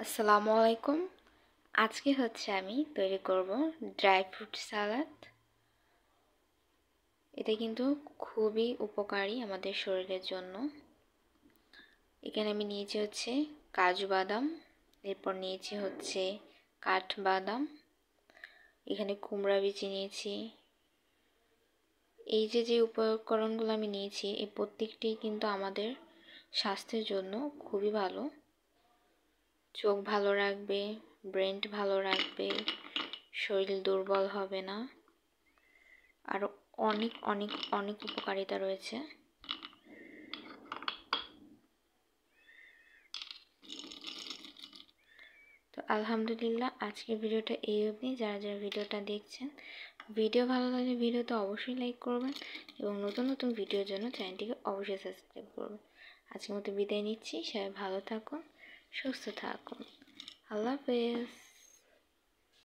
আসসালামু আলাইকুম। আজকে আমি তৈরি করব ড্রাই ফ্রুট সালাদ। এটা কিন্তু খুবই উপকারী আমাদের শরীরের জন্য। এখানে আমি নিয়েছি কাজু বাদাম, এরপর নিয়েছি কাঠবাদাম, এখানে কুমড়া বিচি নিয়েছি। এই যে উপকরণগুলো আমি নিয়েছি, এই প্রত্যেকটি কিন্তু আমাদের স্বাস্থ্যের জন্য খুবই ভালো। চোখ ভালো রাখবে, ব্রেন ভালো রাখবে, শরীর দুর্বল হবে না, আরও অনেক অনেক অনেক উপকারিতা রয়েছে। তো আলহামদুলিল্লাহ, আজকের ভিডিওটা এই অবধি। যারা যারা ভিডিওটা দেখছেন, ভিডিও ভালো লাগলে ভিডিওতে অবশ্যই লাইক করবেন এবং নতুন নতুন ভিডিওর জন্য চ্যানেলটিকে অবশ্যই সাবস্ক্রাইব করবেন। আজকের মতো বিদায় নিচ্ছি। সবাই ভালো থাকুন, সুস্থ থাকুন। আল্লাহ হাফেজ।